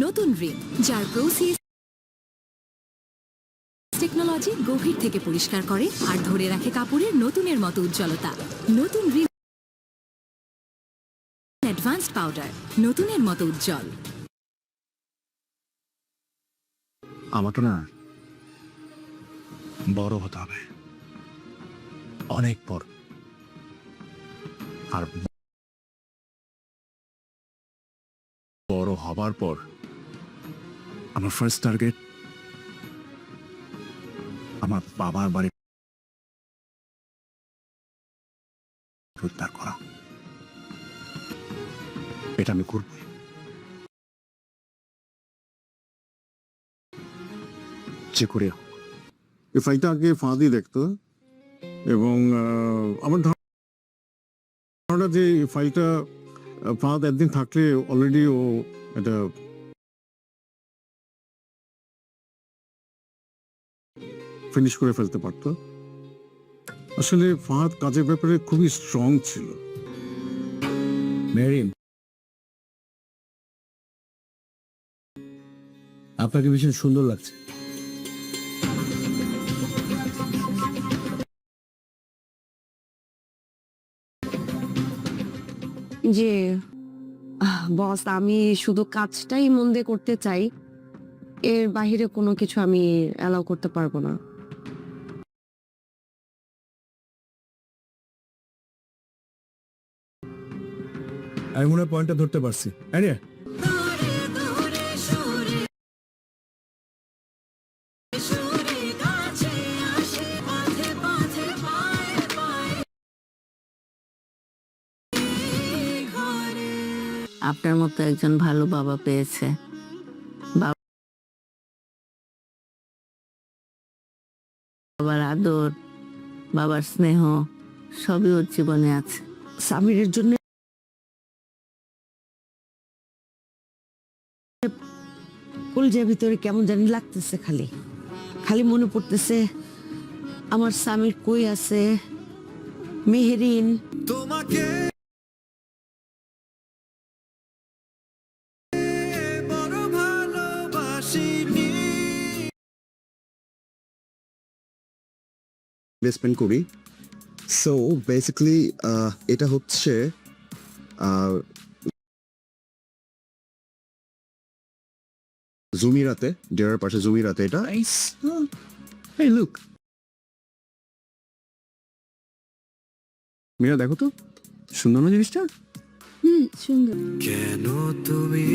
নতুন রিন, যার প্রোসিস টেকনোলজি গভীর থেকে পরিষ্কার করে আর ধরে রাখে কাপড়ের নতুনের মতো উজ্জ্বলতা। নতুন রিন অ্যাডভান্সড পাউডার, নতুনের মতো উজ্জ্বল। আমাকে না বড় হতে হবে, অনেক বড়। আর বড় হবার পর আমার ফার্স্ট টার্গেট আমার বাবার বাড়ি উদ্ধার করা। এটা আমি করব। যে করে এই ফাইলটা আগে ফাঁদই দেখতো এবং আমার ধারণা যে এই ফাইলটা ফাঁদ একদিন থাকলে অলরেডি ও এটা ফিনিশ করে ফেলতে পারতো। আসলে ফাঁদ কাজের ব্যাপারে খুবই স্ট্রং ছিল। মেরিন, আপনাকে ভীষণ সুন্দর লাগছে। যে বস, আমি শুধু কাজটাই মন দিয়ে করতে চাই, এর বাহিরে কোনো কিছু আমি অ্যালাউ করতে পারবো না। আমি মনে হয় পয়েন্টটা ধরতে পারছি। আপনার মতো একজন ভালো বাবা পেয়েছে। বাবার আদর, বাবার স্নেহ সবই ওর জীবনে আছে। সামিরের জন্য কলজের ভিতরে কেমন জানি লাগতেছে, খালি খালি মনে পড়তেছে আমার সামির কই আছে, মেহেরিন। তোমাকে বড় ভালোবাসিনি। ইনভেস্টমেন্ট করি। সো বেসিক্যালি এটা হচ্ছে জুমিরাতে, ডেরার পাশে জুমিরাতে। এটা এই লুক, মীরা দেখো তো সুন্দর না জিনিসটা? সুন্দর। কেন তুমি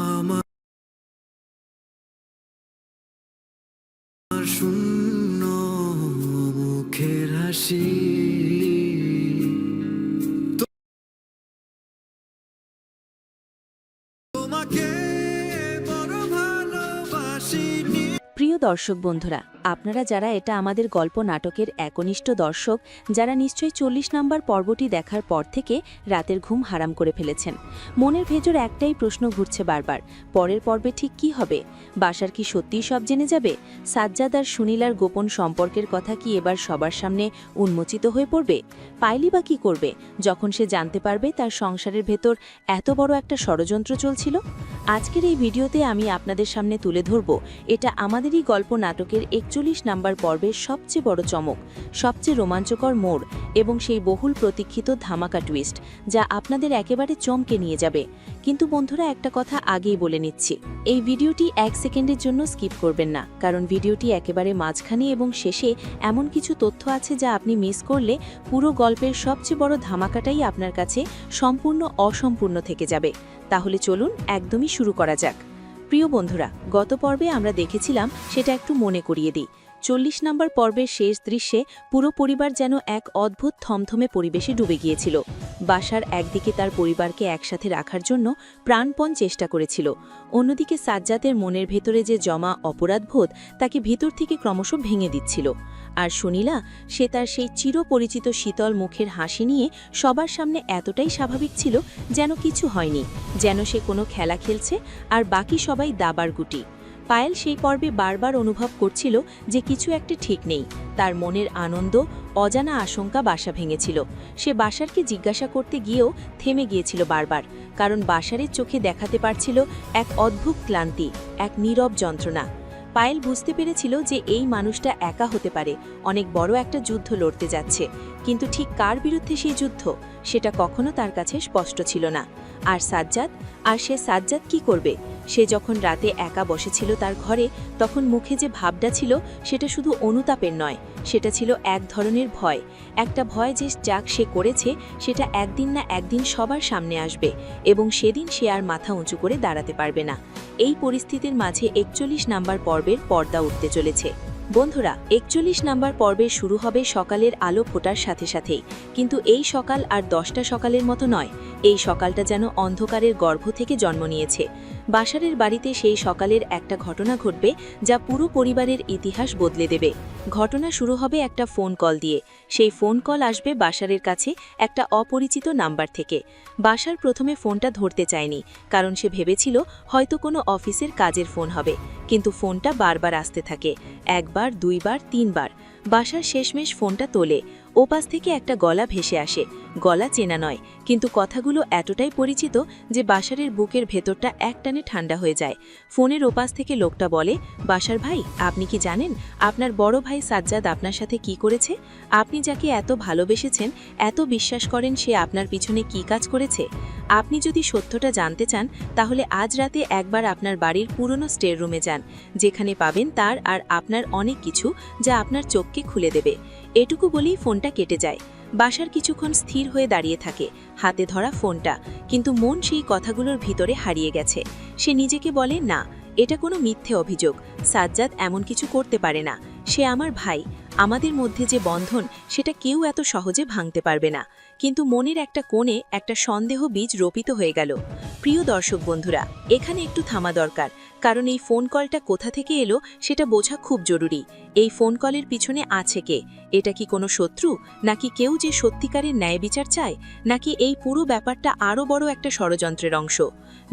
আমার শূন্য মুখের হাসি তোমাকে বড় ভালোবাসিনি। প্রিয় দর্শক বন্ধুরা, আপনারা যারা এটা আমাদের গল্প নাটকের একনিষ্ঠ দর্শক, যারা নিশ্চয়ই 40 নম্বর পর্বটি দেখার পর থেকে রাতের ঘুম হারাম করে ফেলেছেন। মনের ভেতর একটাই প্রশ্ন ঘুরছে বারবার, পরের পর্বে ঠিক কি হবে? বাসার কি সত্যিই সব জেনে যাবে? সাজ্জাদ আর সুনীলার গোপন সম্পর্কের কথা কি এবার সবার সামনে উন্মোচিত হয়ে পড়বে? পাইলি বা কি করবে যখন সে জানতে পারবে তার সংসারের ভেতর এত বড় একটা ষড়যন্ত্র চলছিল? আজকের এই ভিডিওতে আমি আপনাদের সামনে তুলে ধরব এটা আমাদেরই গল্প নাটকের 41 নম্বর পর্বের সবচেয়ে বড় চমক, সবচেয়ে রোমাঞ্চকর মোড় এবং সেই বহুল প্রতীক্ষিত ধামাকা টুইস্ট, যা আপনাদের একেবারে চমকে নিয়ে যাবে। কিন্তু বন্ধুরা, একটা কথা আগেই বলে নিচ্ছি, এই ভিডিওটি 1 সেকেন্ডের জন্য স্কিপ করবেন না, কারণ ভিডিওটি একেবারে মাঝখানে এবং শেষে এমন কিছু তথ্য আছে যা আপনি মিস করলে পুরো গল্পের সবচেয়ে বড় ধামাকাটাই আপনার কাছে সম্পূর্ণ অসম্পূর্ণ থেকে যাবে। তাহলে চলুন একদমই শুরু করা যাক। প্রিয় বন্ধুরা, গত পর্বে আমরা দেখেছিলাম, সেটা একটু মনে করিয়ে দিই। 40 নম্বর পর্বের শেষ দৃশ্যে পুরো পরিবার যেন এক অদ্ভুত থমথমে পরিবেশে ডুবে গিয়েছিল। বাসার একদিকে তার পরিবারকে একসাথে রাখার জন্য প্রাণপণ চেষ্টা করেছিল, অন্যদিকে সাজ্জাদের মনের ভেতরে যে জমা অপরাধবোধ তাকে ভিতর থেকে ক্রমশ ভেঙে দিচ্ছিল। আর সুনীলা, সে তার সেই চিরপরিচিত শীতল মুখের হাসি নিয়ে সবার সামনে এতটাই স্বাভাবিক ছিল যেন কিছু হয়নি, যেন সে কোনো খেলা খেলছে আর বাকি সবাই দাবার গুটি। পায়েল সেই পর্বে বারবার অনুভব করছিল যে কিছু একটা ঠিক নেই। তার মনের আনন্দ, অজানা আশঙ্কা বাসা ভেঙেছিল। সে বাসারকে জিজ্ঞাসা করতে গিয়েও থেমে গিয়েছিল বারবার, কারণ বাসারের চোখে দেখাতে পারছিল এক অদ্ভুত ক্লান্তি, এক নীরব যন্ত্রণা। পায়েল বুঝতে পেরেছিল যে এই মানুষটা একা হতে পারে, অনেক বড় একটা যুদ্ধ লড়তে যাচ্ছে, কিন্তু ঠিক কার বিরুদ্ধে সেই যুদ্ধ সেটা কখনো তার কাছে স্পষ্ট ছিল না। আর সে সাজ্জাদ কি করবে? সে যখন রাতে একা বসেছিল তার ঘরে, তখন মুখে যে ভাবটা ছিল সেটা শুধু অনুতাপের নয়, সেটা ছিল এক ধরনের ভয়। একটা ভয় যে যাক সে করেছে সেটা একদিন না একদিন সবার সামনে আসবে, এবং সেদিন সে আর মাথা উঁচু করে দাঁড়াতে পারবে না। এই পরিস্থিতির মাঝে 41 নাম্বার পর্বের পর্দা উঠতে চলেছে। বন্ধুরা, 41 নাম্বার পর্বে শুরু হবে সকালের আলো ফোটার সাথে সাথেই, কিন্তু এই সকাল আর 10টা সকালের মতো নয়। এই সকালটা যেন অন্ধকারের গর্ভ থেকে জন্ম নিয়েছে। বাসারের বাড়িতে সেই সকালের একটা ঘটনা ঘটবে যা পুরো পরিবারের ইতিহাস বদলে দেবে। ঘটনা শুরু হবে একটা ফোন কল দিয়ে। সেই ফোন কল আসবে বাসারের কাছে একটা অপরিচিত নাম্বার থেকে। বাসার প্রথমে ফোনটা ধরতে চায়নি, কারণ সে ভেবেছিল হয়তো কোনো অফিসের কাজের ফোন হবে, কিন্তু ফোনটা বারবার আসতে থাকে, একবার, দুইবার, তিনবার। বাসার শেষমেশ ফোনটা তোলে। ওপাশ থেকে একটা গলা ভেসে আসে। গলা চেনা নয়, কিন্তু কথাগুলো এতটাই পরিচিত যে বাসারের বুকের ভেতরটা একটানে ঠান্ডা হয়ে যায়। ফোনের ওপাশ থেকে লোকটা বলে, বাসার ভাই, আপনি কি জানেন আপনার বড় ভাই সাজ্জাদ আপনার সাথে কি করেছে? আপনি যাকে এত ভালোবেসেছেন, এত বিশ্বাস করেন, সে আপনার পিছনে কি কাজ করেছে? আপনি যদি সত্যটা জানতে চান, তাহলে আজ রাতে একবার আপনার বাড়ির পুরনো স্টের রুমে যান, যেখানে পাবেন তার আর আপনার অনেক কিছু যা আপনার চোখকে খুলে দেবে। এটুকু বলেই ফোনটা কেটে যায়। বাসার কিছুক্ষণ স্থির হয়ে দাঁড়িয়ে থাকে, হাতে ধরা ফোনটা, কিন্তু মন সেই কথাগুলোর ভিতরে হারিয়ে গেছে। সে নিজেকে বলে, না, এটা কোনো মিথ্যে অভিযোগ। সাজ্জাদ এমন কিছু করতে পারে না। সে আমার ভাই। আমাদের মধ্যে যে বন্ধন সেটা কেউ এত সহজে ভাঙতে পারবে না। কিন্তু মনের একটা কোণে একটা সন্দেহ বীজ রোপিত হয়ে গেল। প্রিয় দর্শক বন্ধুরা, এখানে একটু থামা দরকার, কারণ এই ফোন কলটা কোথা থেকে এলো সেটা বোঝা খুব জরুরি। এই ফোন কলের পিছনে আছে কে? এটা কি কোনো শত্রু, নাকি কেউ যে সত্যিকারের ন্যায় বিচার চায়, নাকি এই পুরো ব্যাপারটা আরও বড় একটা ষড়যন্ত্রের অংশ?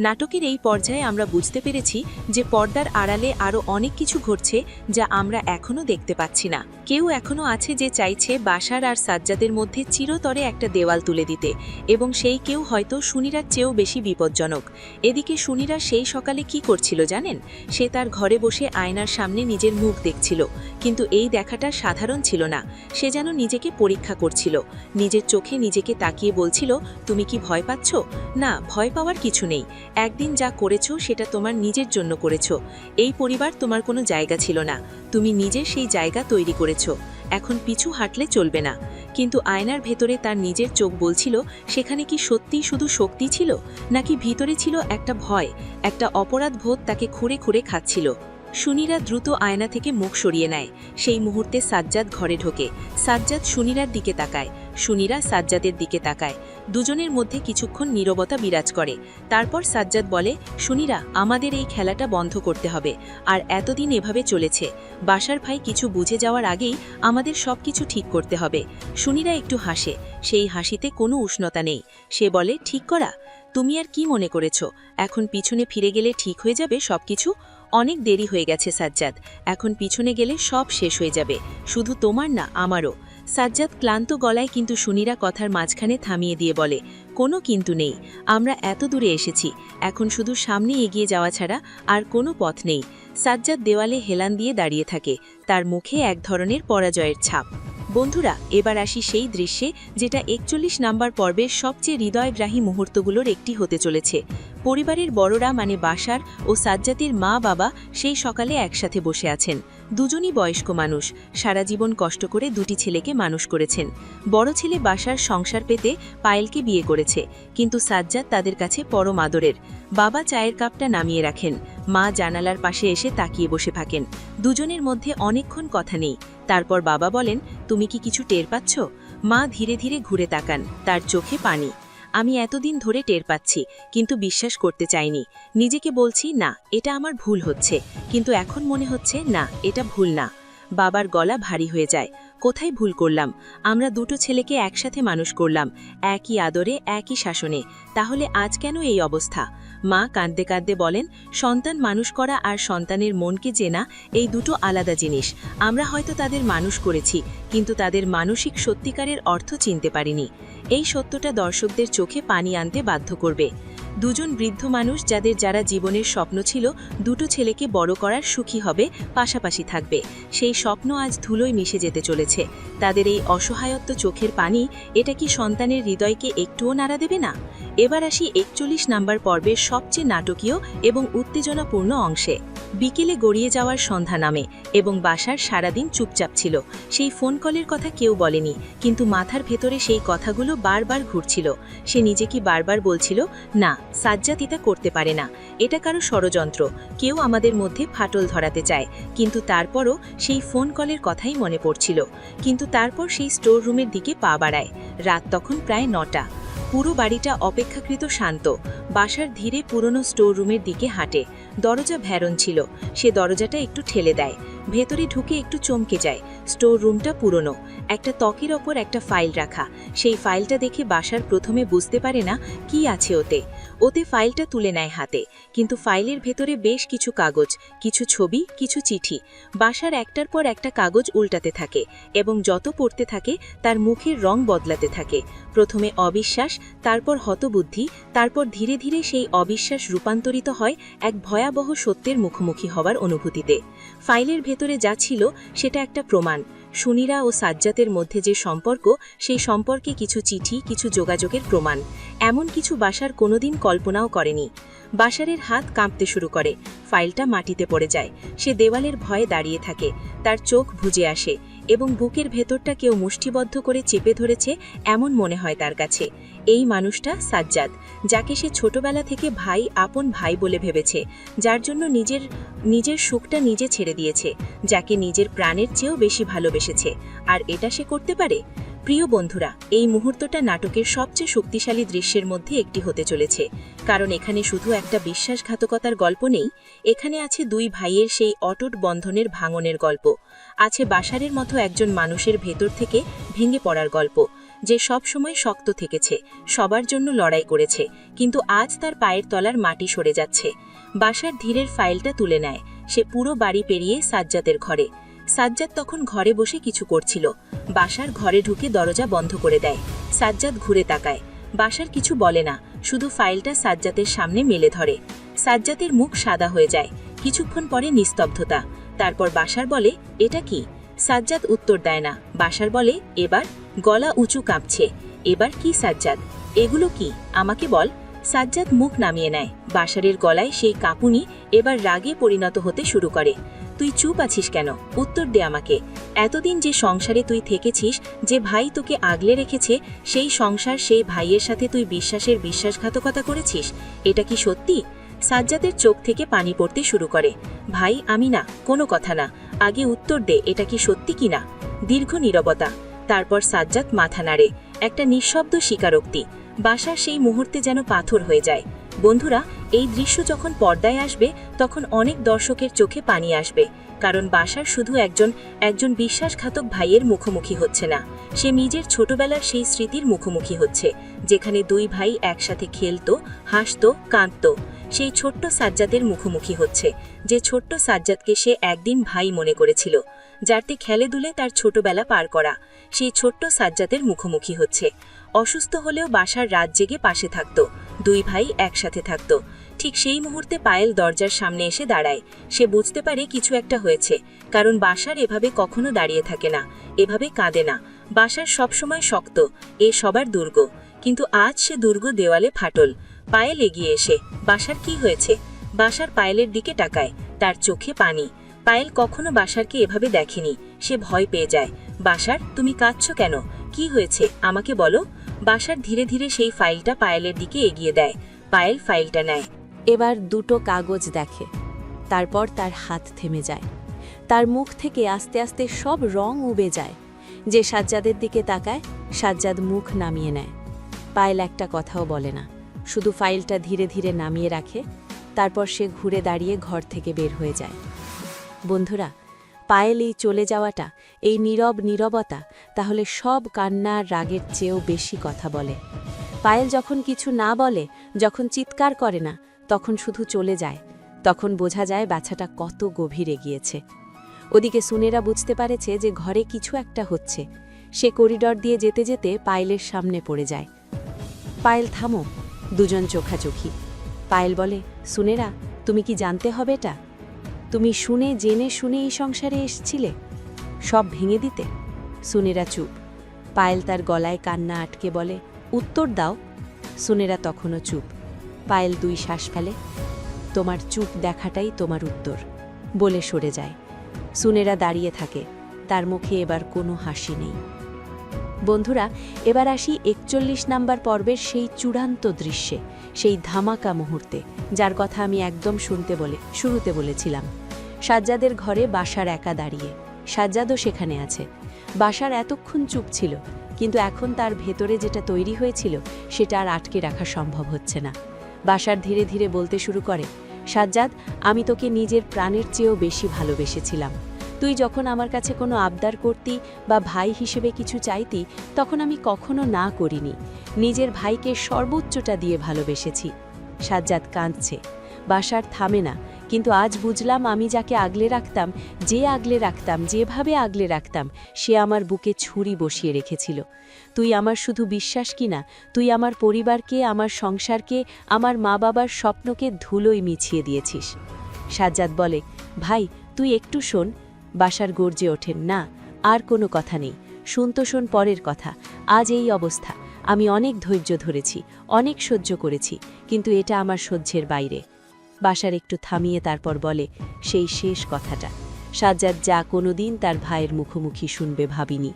নাটকের এই পর্যায়ে আমরা বুঝতে পেরেছি যে পর্দার আড়ালে আরও অনেক কিছু ঘটছে যা আমরা এখনও দেখতে পাচ্ছি না। কেউ এখনও আছে যে চাইছে বাসার আর সাজ্জাদের মধ্যে চিরতরে একটা দেওয়াল তুলে দিতে, এবং সেই কেউ হয়তো সুনিরার চেয়েও বেশি বিপজ্জনক। এদিকে সুনিরা সেই সকালে কি করছিল জানেন? সে তার ঘরে বসে আয়নার সামনে নিজের মুখ দেখছিল, কিন্তু এই দেখাটা সাধারণ ছিল না। সে যেন নিজেকে পরীক্ষা করছিল, নিজের চোখে নিজেকে তাকিয়ে বলছিল, তুমি কি ভয় পাচ্ছ? না, ভয় পাওয়ার কিছু নেই। একদিন যা করেছো সেটা তোমার নিজের জন্য করেছো। এই পরিবার তোমার কোনো জায়গা ছিল না, তুমি নিজে সেই জায়গা তৈরি করেছো। এখন পিছু হাঁটলে চলবে না। কিন্তু আয়নার ভেতরে তার নিজের চোখ বলছিল, সেখানে কি সত্যিই শুধু শক্তি ছিল, নাকি ভিতরে ছিল একটা ভয়, একটা অপরাধ বোধ তাকে খুঁড়ে খুঁড়ে খাচ্ছিল। সুনিরা দ্রুত আয়না থেকে মুখ সরিয়ে নেয়। সেই মুহূর্তে সাজ্জাদ ঘরে ঢোকে। সাজ্জাদ সুনিরার দিকে তাকায়, সুনিরা সাজ্জাদের দিকে তাকায়। দুজনের মধ্যে কিছুক্ষণ নীরবতা বিরাজ করে। তারপর সাজ্জাদ বলে, সুনিরা, আমাদের এই খেলাটা বন্ধ করতে হবে। আর এতদিন এভাবে চলেছে। বাসার ভাই কিছু বুঝে যাওয়ার আগেই আমাদের সবকিছু ঠিক করতে হবে। সুনিরা একটু হাসে, সেই হাসিতে কোনো উষ্ণতা নেই। সে বলে, ঠিক করা? তুমি আর কি মনে করেছো এখন পিছনে ফিরে গেলে ঠিক হয়ে যাবে সবকিছু? অনেক দেরি হয়ে গেছে সাজ্জাদ, এখন পিছনে গেলে সব শেষ হয়ে যাবে, শুধু তোমার না, আমারও। সাজ্জাদ ক্লান্ত গলায় কিন্তু সুনিরা কথার মাঝখানে থামিয়ে দিয়ে বলে, কোনো কিন্তু নেই, আমরা এত দূরে এসেছি, এখন শুধু সামনে এগিয়ে যাওয়া ছাড়া আর কোনো পথ নেই। সাজ্জাদ দেওয়ালে হেলান দিয়ে দাঁড়িয়ে থাকে, তার মুখে এক ধরনের পরাজয়ের ছাপ। বন্ধুরা, এবার আসি সেই দৃশ্যে যেটা 41 নাম্বার পর্বের সবচেয়ে হৃদয়গ্রাহী মুহূর্তগুলোর একটি হতে চলেছে। পরিবারের বড়রা মানে বাসার ও সাজ্জাদের মা বাবা সেই সকালে একসাথে বসে আছেন। দুজনই বয়স্ক মানুষ, সারা জীবন কষ্ট করে দুটি ছেলেকে মানুষ করেছেন। বড় ছেলে বাসার সংসার পেতে পায়েলকে বিয়ে করেছে, কিন্তু সাজ্জাদ তাদের কাছে পরম আদরের। বাবা চায়ের কাপটা নামিয়ে রাখেন, মা জানালার পাশে এসে তাকিয়ে বসে থাকেন। দুজনের মধ্যে অনেকক্ষণ কথা নেই। তারপর বাবা বলেন, তুমি কি কিছু টের পাচ্ছ? মা ধীরে ধীরে ঘুরে তাকান, তার চোখে পানি। আমি এতদিন ধরে টের পাচ্ছি, কিন্তু বিশ্বাস করতে চাইনি। নিজেকে বলছি, না, এটা আমার ভুল হচ্ছে, কিন্তু এখন মনে হচ্ছে, না, এটা ভুল না। বাবার গলা ভারী হয়ে যায়। কোথায় ভুল করলাম? আমরা দুটো ছেলেকে একসাথে মানুষ করলাম, একই আদরে, একই শাসনে, তাহলে আজ কেন এই অবস্থা? মা কাঁদতে কাঁদতে বলেন, সন্তান মানুষ করা আর সন্তানের মনকে চেনা এই দুটো আলাদা জিনিস। আমরা হয়তো তাদের মানুষ করেছি, কিন্তু তাদের মানসিক সত্যিকারের অর্থ চিনতে পারিনি। এই সত্যটা দর্শকদের চোখে পানি আনতে বাধ্য করবে। দুজন বৃদ্ধ মানুষ যারা জীবনের স্বপ্ন ছিল দুটো ছেলেকে বড় করার, সুখী হবে, পাশাপাশি থাকবে, সেই স্বপ্ন আজ ধুলোয় মিশে যেতে চলেছে। তাদের এই অসহায়ত্ব চোখের পানি, এটা কি সন্তানের হৃদয়কে একটুও নাড়া দেবে না? এবার আসি 41 নাম্বার পর্বের সবচেয়ে নাটকীয় এবং উত্তেজনাপূর্ণ অংশে। বিকেলে গড়িয়ে যাওয়ার সন্ধ্যা নামে এবং বাসার সারাদিন চুপচাপ ছিল। সেই ফোন কলের কথা কেউ বলেনি, কিন্তু মাথার ভেতরে সেই কথাগুলো বারবার ঘুরছিল। সে নিজেকে বারবার বলছিল, না, সাজ্জাদ এটা করতে পারে না, এটা কারো ষড়যন্ত্র, কেউ আমাদের মধ্যে ফাটল ধরাতে চায়। কিন্তু তারপরও সেই ফোন কলের কথাই মনে পড়ছিল। কিন্তু তারপর সেই স্টোর রুমের দিকে পা বাড়ায়। রাত তখন প্রায় 9টা। পুরো বাড়িটা অপেক্ষাকৃত শান্ত। বাসার ধীরে পুরনো স্টোর রুমের দিকে হাঁটে। দরজা ভেরন ছিল, সে দরজাটা একটু ঠেলে দেয়। ভেতরে ঢুকে একটু চমকে যায়। স্টোর রুমটা পুরনো, একটা ত্বকের ওপর একটা ফাইল রাখা। সেই ফাইলটা দেখে বাসার প্রথমে বুঝতে পারে না কি আছে ওতে ফাইলটা তুলে নেয় হাতে, কিন্তু ফাইলের ভেতরে বেশ কিছু কাগজ, কিছু ছবি, কিছু চিঠি। বাসার একটার পর একটা কাগজ উল্টাতে থাকে এবং যত পড়তে থাকে তার মুখের রং বদলাতে থাকে। প্রথমে অবিশ্বাস, তারপর হতবুদ্ধি, তারপর ধীরে ধীরে সেই অবিশ্বাস রূপান্তরিত হয় এক ভয়াবহ সত্যের মুখোমুখি হওয়ার অনুভূতিতে। ফাইলের ভেতরে যা ছিল সেটা একটা প্রমাণ। সুনীরা ও সাজ্জাতের মধ্যে যে সম্পর্ক, সেই সম্পর্কে কিছু চিঠি, কিছু যোগাযোগের প্রমাণ। এমন কিছু বাসার কোনোদিন কল্পনাও করেনি। বাসারের হাত কাঁপতে শুরু করে। ফাইলটা মাটিতে পড়ে যায়। সে দেওয়ালের ভয়ে দাঁড়িয়ে থাকে। তার চোখ বুজে আসে এবং বুকের ভেতরটা কেউ মুষ্টিবদ্ধ করে চেপে ধরেছে এমন মনে হয় তার কাছে। এই মানুষটা সাজ্জাদ, যাকে সে ছোটবেলা থেকে ভাই, আপন ভাই বলে ভেবেছে, যার জন্য নিজের সুখটা নিজে ছেড়ে দিয়েছে, যাকে নিজের প্রাণের চেয়েও বেশি ভালোবেসেছে। আর এটা সে করতে পারে? প্রিয় বন্ধুরা, এই মুহূর্তটা নাটকের সবচেয়ে শক্তিশালী দৃশ্যের মধ্যে একটি হতে চলেছে। কারণ এখানে শুধু একটা বিশ্বাসঘাতকতার গল্প নেই, এখানে আছে দুই ভাইয়ের সেই অটুট বন্ধনের ভাঙনের গল্প। আছে বাসারের মতো একজন মানুষের ভেতর থেকে ভেঙে পড়ার গল্প, যে সব সময় শক্ত থেকেছে, সবার জন্য লড়াই করেছে, কিন্তু আজ তার পায়ের তলার মাটি সরে যাচ্ছে। বাসার ধীরের ফাইলটা তুলে নেয়। সে পুরো বাড়ি পেরিয়ে সাজ্জাদের ঘরে। সাজ্জাদ তখন ঘরে বসে কিছু করছিল। বাসার ঘরে ঢুকে দরজা বন্ধ করে দেয়। সাজ্জাদ ঘুরে তাকায়। বাসার কিছু বলে না, শুধু ফাইলটা সাজ্জাদের সামনে মেলে ধরে। সাজ্জাদের মুখ সাদা হয়ে যায়। কিছুক্ষণ পরে নিস্তব্ধতা। তারপর বাসার বলে, এটা কি? সাজ্জাদ উত্তর দেয় না। বাসার বলে, এবার? গলা উঁচু কাঁপছে। এবার কি সাজ্জাদ? এগুলো কি? আমাকে বল। সাজ্জাদ মুখ নামিয়ে নেয়। বাসারের গলায় সেই কাঁপুনি এবার রাগে পরিণত হতে শুরু করে। তুই চুপ আছিস কেন? উত্তর দে আমাকে। এতদিন যে সংসারে তুই থেকেছিস, যে ভাই তোকে আগলে রেখেছে, সেই সংসার, সেই ভাইয়ের সাথে তুই বিশ্বাসঘাতকতা করেছিস, এটা কি সত্যি? সাজ্জাদের চোখ থেকে পানি পড়তে শুরু করে। ভাই, আমি না, কোনো কথা না, আগে উত্তর দে, এটা কি সত্যি কিনা? দীর্ঘ নীরবতা। তারপর সাজ্জাদ মাথা নাড়ে। একটা নিঃশব্দ স্বীকারোক্তি। বাসার সেই মুহূর্তে যেন পাথর হয়ে যায়। বন্ধুরা, এই দৃশ্য যখন পর্দায় আসবে, তখন অনেক দর্শকের চোখে পানি আসবে। কারণ বাসার শুধু একজন বিশ্বাসঘাতক ভাইয়ের মুখোমুখি হচ্ছে না, সে নিজের ছোটবেলার সেই স্মৃতির মুখোমুখি হচ্ছে, যেখানে দুই ভাই একসাথে খেলতো, হাসতো, কাঁদতো। সেই ছোট্ট সাজ্জাদের মুখোমুখি হচ্ছে, যে ছোট্ট সাজ্জাদকে সে একদিন ভাই মনে করেছিল, যারতে খেলেদুলে তার ছোটবেলা পার করা। সেই ছোট্ট সাজ্জাদের মুখোমুখি হচ্ছে। অসুস্থ হলেও বাসার রাত জেগে পাশে থাকত, দুই ভাই একসাথে থাকত। ঠিক সেই মুহূর্তে পায়েল দরজার সামনে এসে দাঁড়ায়। সে বুঝতে পারে কিছু একটা হয়েছে, কারণ বাসার এভাবে কখনো দাঁড়িয়ে থাকে না, এভাবে কাঁদে না। বাসার সবসময় শক্ত, এ সবার দুর্গ, কিন্তু আজ সে দুর্গ দেওয়ালে ফাটল। পায়েল এগিয়ে এসে, বাসার কি হয়েছে? বাসার পায়েলের দিকে তাকায়, তার চোখে পানি। পায়েল কখনো বাসারকে এভাবে দেখেনি। সে ভয় পেয়ে যায়। বাসার, তুমি কাঁদছো কেন? কি হয়েছে আমাকে বলো। বাসার ধীরে ধীরে সেই ফাইলটা পায়েলের দিকে এগিয়ে দেয়। পায়েল ফাইলটা নেয়। এবার দুটো কাগজ দেখে। তারপর তার হাত থেমে যায়। তার মুখ থেকে আস্তে আস্তে সব রং উবে যায়। যে সাজ্জাদের দিকে তাকায়, সাজ্জাদ মুখ নামিয়ে নেয়। পায়েল একটা কথাও বলে না, শুধু ফাইলটা ধীরে ধীরে নামিয়ে রাখে। তারপর সে ঘুরে দাঁড়িয়ে ঘর থেকে বের হয়ে যায়। বন্ধুরা, পায়েল এই চলে যাওয়াটা, এই নীরবতা, তাহলে সব কান্নার রাগের চেয়েও বেশি কথা বলে। পায়েল যখন কিছু না বলে, যখন চিৎকার করে না, তখন শুধু চলে যায়, তখন বোঝা যায় ব্যথাটা কত গভীরে গিয়েছে। ওদিকে সুনেরা বুঝতে পারেছে যে ঘরে কিছু একটা হচ্ছে। সে করিডর দিয়ে যেতে যেতে পায়েলের সামনে পড়ে যায়। পায়েল, থামো। দুজন চোখাচোখি। পায়েল বলে, সুনেরা, তুমি কি জানতে হবে এটা? তুমি জেনে শুনে এই সংসারে এসছিলে, সব ভেঙে দিতে? সুনেরা চুপ। পায়েল তার গলায় কান্না আটকে বলে, উত্তর দাও। সুনেরা তখনও চুপ। পায়েল 2 শ্বাস ফেলে। তোমার চুপ দেখাটাই তোমার উত্তর, বলে সরে যায়। সুনেরা দাঁড়িয়ে থাকে, তার মুখে এবার কোনো হাসি নেই। বন্ধুরা, এবার আসি 41 নাম্বার পর্বের সেই চূড়ান্ত দৃশ্যে, সেই ধামাকা মুহূর্তে, যার কথা আমি একদম শুরুতে বলেছিলাম। সাজ্জাদের ঘরে বাসার একা দাঁড়িয়ে। সাজ্জাদও সেখানে আছে। বাসার এতক্ষণ চুপ ছিল, কিন্তু এখন তার ভেতরে যেটা তৈরি হয়েছিল সেটা আর আটকে রাখা সম্ভব হচ্ছে না। বাসার ধীরে ধীরে বলতে শুরু করে, সাজ্জাদ, আমি তোকে নিজের প্রাণের চেয়েও বেশি ভালোবেসেছিলাম। তুই যখন আমার কাছে কোনো আবদার করতি বা ভাই হিসেবে কিছু চাইতি, তখন আমি কখনো না করিনি। নিজের ভাইকে সর্বোচ্চটা দিয়ে ভালোবেসেছি। সাজ্জাদ কাঁদছে। বাসার থামে না, কিন্তু আজ বুঝলাম আমি যাকে আগলে রাখতাম, যেভাবে আগলে রাখতাম, সে আমার বুকে ছুরি বসিয়ে রেখেছিল। তুই আমার শুধু বিশ্বাস কিনা, তুই আমার পরিবারকে, আমার সংসারকে, আমার মা বাবার স্বপ্নকে ধুলোয় মিছিয়ে দিয়েছিস। সাজ্জাদ বলে, ভাই তুই একটু শোন। বাসার গর্জে ওঠেন, না, আর কোনো কথা নেই, শোন পরের কথা। আজ এই অবস্থা। আমি অনেক ধৈর্য ধরেছি, অনেক সহ্য করেছি, কিন্তু এটা আমার সহ্যের বাইরে। বাসার একটু থামিয়ে তারপর বলে সেই শেষ কথাটা, সাজ্জাদ যা কোনোদিন তার ভাইয়ের মুখোমুখি শুনবে ভাবিনি।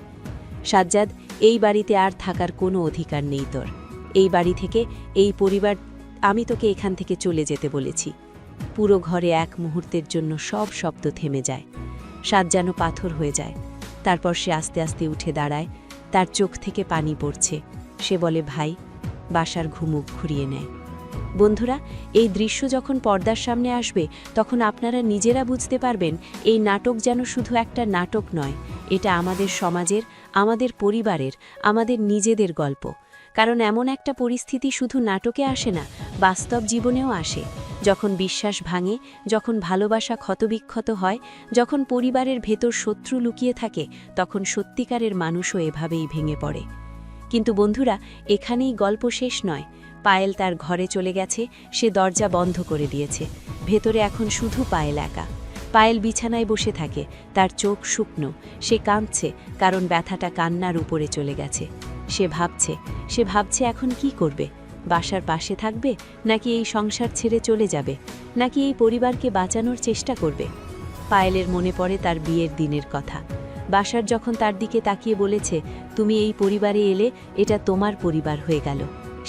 সাজ্জাদ, এই বাড়িতে আর থাকার কোনো অধিকার নেই তোর। এই বাড়ি থেকে, এই পরিবার, আমি তোকে এখান থেকে চলে যেতে বলেছি। পুরো ঘরে এক মুহূর্তের জন্য সব শব্দ থেমে যায়। সাজ যেন পাথর হয়ে যায়। তারপর সে আস্তে আস্তে উঠে দাঁড়ায়, তার চোখ থেকে পানি পড়ছে। সে বলে, ভাই। বাসার ঘুমুক ঘুরিয়ে নেয়। বন্ধুরা, এই দৃশ্য যখন পর্দার সামনে আসবে, তখন আপনারা নিজেরা বুঝতে পারবেন এই নাটক যেন শুধু একটা নাটক নয়, এটা আমাদের সমাজের, আমাদের পরিবারের, আমাদের নিজেদের গল্প। কারণ এমন একটা পরিস্থিতি শুধু নাটকে আসে না, বাস্তব জীবনেও আসে। যখন বিশ্বাস ভাঙে, যখন ভালোবাসা ক্ষতবিক্ষত হয়, যখন পরিবারের ভেতর শত্রু লুকিয়ে থাকে, তখন সত্যিকারের মানুষও এভাবেই ভেঙে পড়ে। কিন্তু বন্ধুরা, এখানেই গল্প শেষ নয়। পায়েল তার ঘরে চলে গেছে, সে দরজা বন্ধ করে দিয়েছে। ভেতরে এখন শুধু পায়েল একা। পায়েল বিছানায় বসে থাকে, তার চোখ শুকনো। সে কাঁদছে, কারণ ব্যথাটা কান্নার উপরে চলে গেছে। সে ভাবছে এখন কি করবে। বাসার পাশে থাকবে, নাকি এই সংসার ছেড়ে চলে যাবে, নাকি এই পরিবারকে বাঁচানোর চেষ্টা করবে। পায়েলের মনে পড়ে তার বিয়ের দিনের কথা। বাসার যখন তার দিকে তাকিয়ে বলেছে, তুমি এই পরিবারে এলে, এটা তোমার পরিবার হয়ে গেল।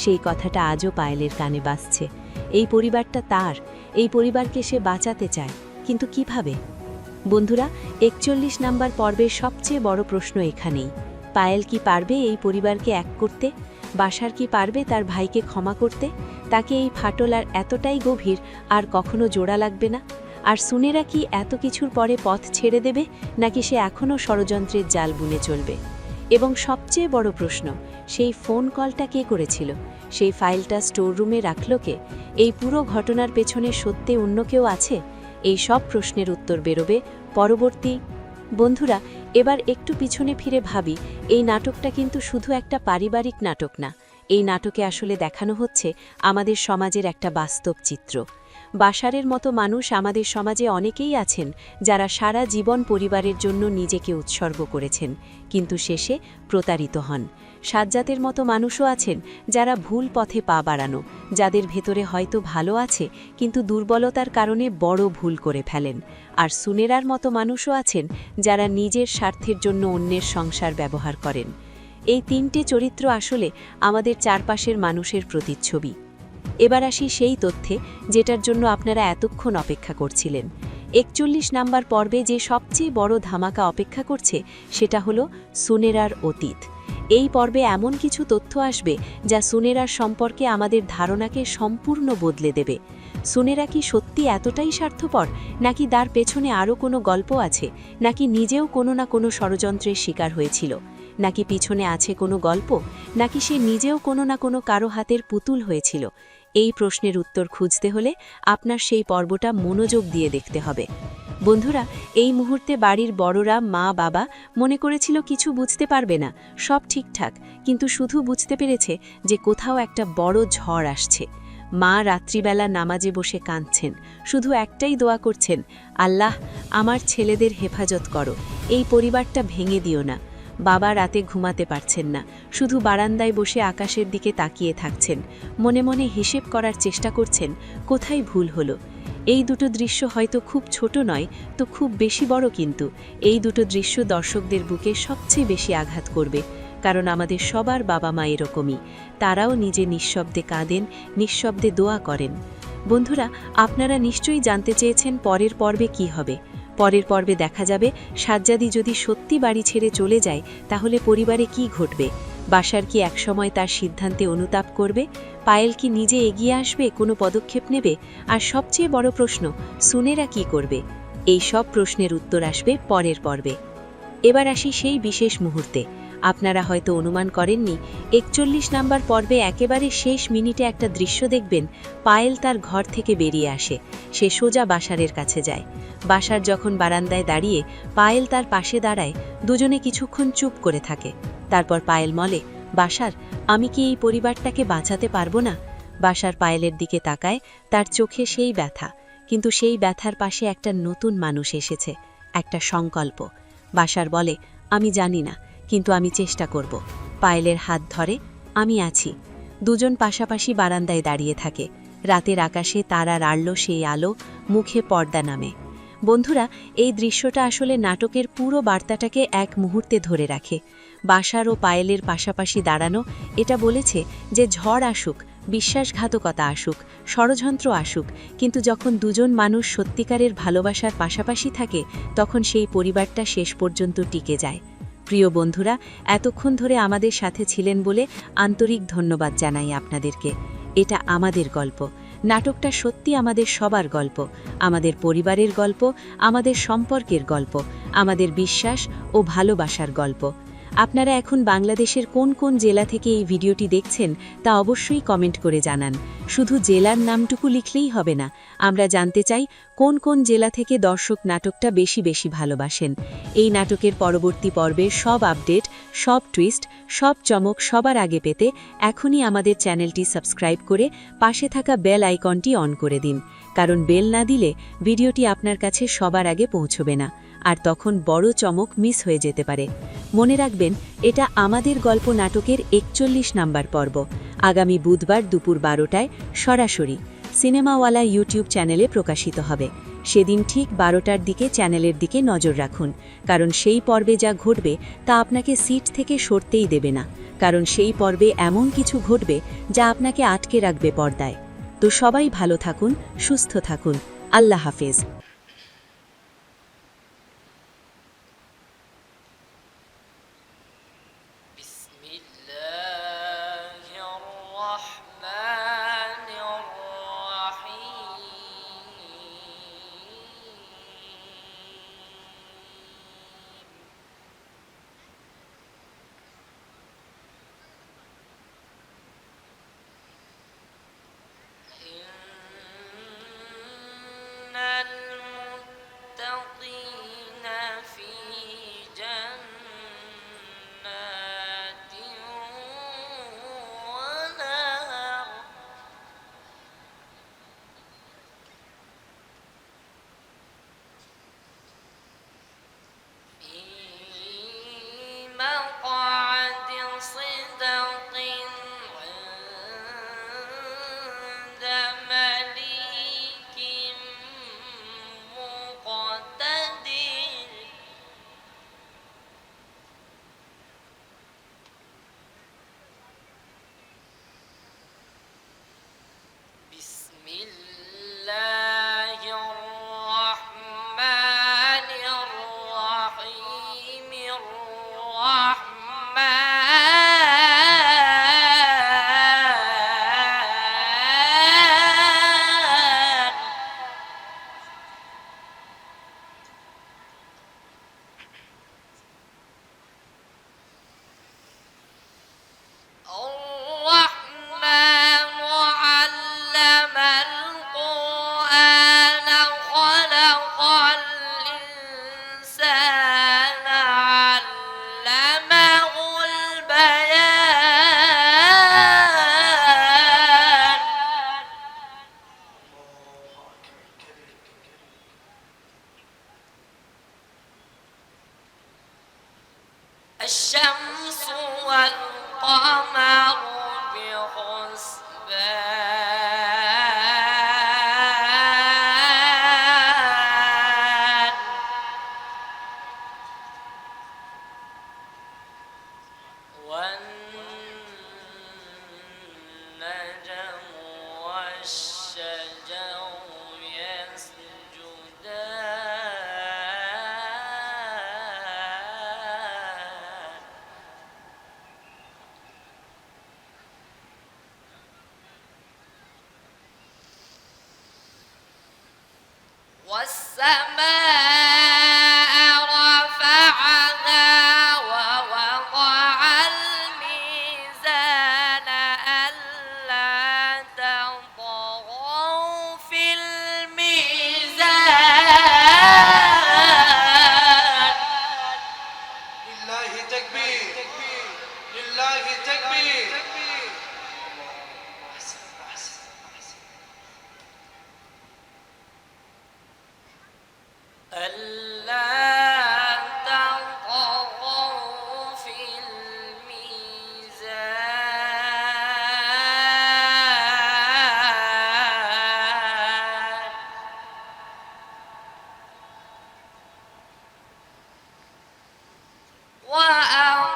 সেই কথাটা আজও পায়েলের কানে বাজছে। এই পরিবারটা তার, এই পরিবারকে সে বাঁচাতে চায়, কিন্তু কিভাবে? বন্ধুরা, 41 নাম্বার পর্বের সবচেয়ে বড় প্রশ্ন এখানেই। পায়েল কি পারবে এই পরিবারকে এক করতে? বাসার কি পারবে তার ভাইকে ক্ষমা করতে? তাকে এই ফাটল আর এতটাই গভীর, আর কখনো জোড়া লাগবে না? আর সুনেরা কি এত কিছুর পরে পথ ছেড়ে দেবে, নাকি সে এখনও ষড়যন্ত্রের জাল বুনে চলবে? এবং সবচেয়ে বড় প্রশ্ন, সেই ফোন কলটা কে করেছিল? সেই ফাইলটা স্টোররুমে রাখল কে? এই পুরো ঘটনার পেছনে সত্যি অন্য কেউ আছে? এই সব প্রশ্নের উত্তর বেরোবে পরবর্তী। বন্ধুরা, এবার একটু পিছনে ফিরে ভাবি, এই নাটকটা কিন্তু শুধু একটা পারিবারিক নাটক না। এই নাটকে আসলে দেখানো হচ্ছে আমাদের সমাজের একটা বাস্তব চিত্র। বাশারের মতো মানুষ আমাদের সমাজে অনেকেই আছেন, যারা সারা জীবন পরিবারের জন্য নিজেকে উৎসর্গ করেছেন, কিন্তু শেষে প্রতারিত হন। সাজ্জাদের মতো মানুষও আছেন, যারা ভুল পথে পা বাড়ানো, যাদের ভেতরে হয়তো ভালো আছে, কিন্তু দুর্বলতার কারণে বড় ভুল করে ফেলেন। আর সুনেরার মতো মানুষও আছেন, যারা নিজের স্বার্থের জন্য অন্যের সংসার ব্যবহার করেন। এই 3টে চরিত্র আসলে আমাদের চারপাশের মানুষের প্রতিচ্ছবি। এবার আসি সেই তথ্যে, যেটার জন্য আপনারা এতক্ষণ অপেক্ষা করছিলেন। 41 নাম্বার পর্বে যে সবচেয়ে বড় ধামাকা অপেক্ষা করছে, সেটা হলো সুনেরার অতীত। এই পর্বে এমন কিছু তথ্য আসবে, যা সুনেরার সম্পর্কে আমাদের ধারণাকে সম্পূর্ণ বদলে দেবে। সুনেরা কি সত্যি এতটাই স্বার্থপর, নাকি তার পেছনে আরও কোনো গল্প আছে, নাকি নিজেও কোনো না কোনো ষড়যন্ত্রের শিকার হয়েছিল, নাকি পিছনে আছে কোনো গল্প, নাকি সে নিজেও কোনো না কোনো কারো হাতের পুতুল হয়েছিল? এই প্রশ্নের উত্তর খুঁজতে হলে আপনার সেই পর্বটা মনোযোগ দিয়ে দেখতে হবে। বন্ধুরা, এই মুহূর্তে বাড়ির বড়রা, মা বাবা মনে করেছিল কিছু বুঝতে পারবে না, সব ঠিকঠাক, কিন্তু শুধু বুঝতে পেরেছে যে কোথাও একটা বড় ঝড় আসছে। মা রাত্রিবেলা নামাজে বসে কাঁদছেন, শুধু একটাই দোয়া করছেন, আল্লাহ আমার ছেলেদের হেফাজত করো, এই পরিবারটা ভেঙে দিও না। বাবা রাতে ঘুমাতে পারছেন না, শুধু বারান্দায় বসে আকাশের দিকে তাকিয়ে থাকছেন, মনে মনে হিসেব করার চেষ্টা করছেন কোথায় ভুল হলো। এই দুটো দৃশ্য হয়তো খুব ছোট নয় তো খুব বেশি বড়, কিন্তু এই দুটো দৃশ্য দর্শকদের বুকে সবচেয়ে বেশি আঘাত করবে, কারণ আমাদের সবার বাবা মা এরকমই, তারাও নিজে নিঃশব্দে কাঁদেন, নিঃশব্দে দোয়া করেন। বন্ধুরা, আপনারা নিশ্চয়ই জানতে চেয়েছেন পরের পর্বে কি হবে। পরের পর্বে দেখা যাবে সাজ্জাদি যদি সত্যি বাড়ি ছেড়ে চলে যায় তাহলে পরিবারে কি ঘটবে। বাশার কি একসময় তার সিদ্ধান্তে অনুতাপ করবে? পায়েল কি নিজে এগিয়ে আসবে, কোনো পদক্ষেপ নেবে? আর সবচেয়ে বড় প্রশ্ন, সুনেরা কি করবে? এই সব প্রশ্নের উত্তর আসবে পরের পর্বে। এবার আসি সেই বিশেষ মুহূর্তে। আপনারা হয়তো অনুমান করেননি, 41 নাম্বার পর্বে একেবারে শেষ মিনিটে একটা দৃশ্য দেখবেন। পায়েল তার ঘর থেকে বেরিয়ে আসে, সে সোজা বাশারের কাছে যায়। বাশার যখন বারান্দায় দাঁড়িয়ে পায়েল তার পাশে দাঁড়ায়, দুজনে কিছুক্ষণ চুপ করে থাকে। তারপর পায়েল বলে, বাশার, আমি কি এই পরিবারটাকে বাঁচাতে পারবো না? বাশার পায়েলের দিকে তাকায়, তার চোখে সেই ব্যথা, কিন্তু সেই ব্যথার পাশে একটা নতুন মানুষ এসেছে, একটা সংকল্প। বাশার বলে, আমি জানি না, কিন্তু আমি চেষ্টা করব। পায়েলের হাত ধরে, আমি আছি। দুজন পাশাপাশি বারান্দায় দাঁড়িয়ে থাকে। রাতের আকাশে তারার আড়ল সেই আলো, মুখে পর্দা নামে। বন্ধুরা, এই দৃশ্যটা আসলে নাটকের পুরো বার্তাটাকে এক মুহূর্তে ধরে রাখে। বাশার ও পায়েলের পাশাপাশি দাঁড়ানো এটা বলেছে যে ঝড় আসুক, বিশ্বাসঘাতকতা আসুক, ষড়যন্ত্র আসুক, কিন্তু যখন দুজন মানুষ সত্যিকারের ভালোবাসার পাশাপাশি থাকে তখন সেই পরিবারটা শেষ পর্যন্ত টিকে যায়। প্রিয় বন্ধুরা, এতক্ষণ ধরে আমাদের সাথে ছিলেন বলে আন্তরিক ধন্যবাদ জানাই আপনাদেরকে। এটা আমাদের গল্প, নাটকটা সত্যি আমাদের সবার গল্প, আমাদের পরিবারের গল্প, আমাদের সম্পর্কের গল্প, আমাদের বিশ্বাস ও ভালোবাসার গল্প। আপনারা এখন বাংলাদেশের কোন কোন জেলা থেকে এই ভিডিওটি দেখছেন তা অবশ্যই কমেন্ট করে জানান। শুধু জেলার নামটুকু লিখলেই হবে না, আমরা জানতে চাই কোন কোন জেলা থেকে দর্শক নাটকটা বেশি বেশি ভালোবাসেন। এই নাটকের পরবর্তী পর্বের সব আপডেট, সব টুইস্ট, সব চমক সবার আগে পেতে এখনই আমাদের চ্যানেলটি সাবস্ক্রাইব করে পাশে থাকা বেল আইকনটি অন করে দিন, কারণ বেল না দিলে ভিডিওটি আপনার কাছে সবার আগে পৌঁছবে না, আর তখন বড় চমক মিস হয়ে যেতে পারে। মনে রাখবেন, এটা আমাদের গল্প নাটকের 41 নাম্বার পর্ব। আগামী বুধবার দুপুর 12টায় সরাসরি সিনেমাওয়ালা ইউটিউব চ্যানেলে প্রকাশিত হবে। সেদিন ঠিক 12টার দিকে চ্যানেলের দিকে নজর রাখুন, কারণ সেই পর্বে যা ঘটবে তা আপনাকে সিট থেকে সরতেই দেবে না, কারণ সেই পর্বে এমন কিছু ঘটবে যা আপনাকে আটকে রাখবে পর্দায়। তো সবাই ভালো থাকুন, সুস্থ থাকুন। আল্লাহ হাফেজ। إن والنجم والشجر يسجدان والسماء رفعها ووضع الميزان ألا تطغوا في الميزان لله تكبير لله تكبير ألا تطغوا في الميزان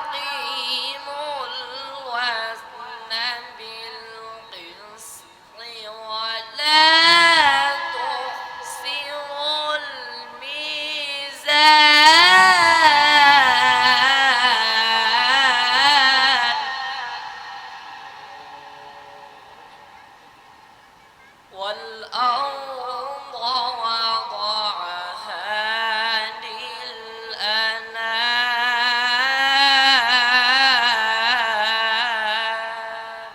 وأقيموا الوزن بالقسط ولا تخسروا الميزان والأرض وضعها للأنام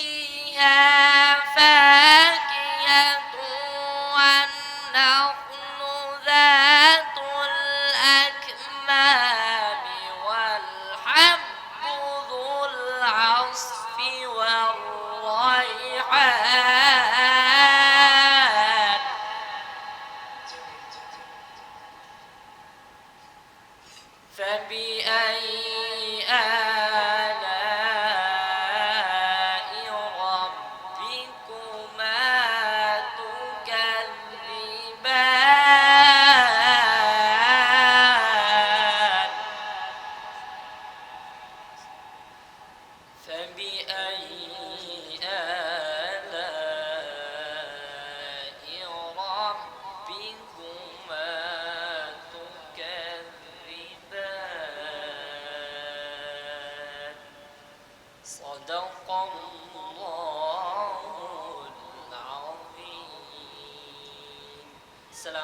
فيها فاكهة والنخل ذات الأكمام والحب ذو العصف والريحان فبأي آلاء ربكما تكذبان فبأي آلاء ربكما تكذبان صدق الله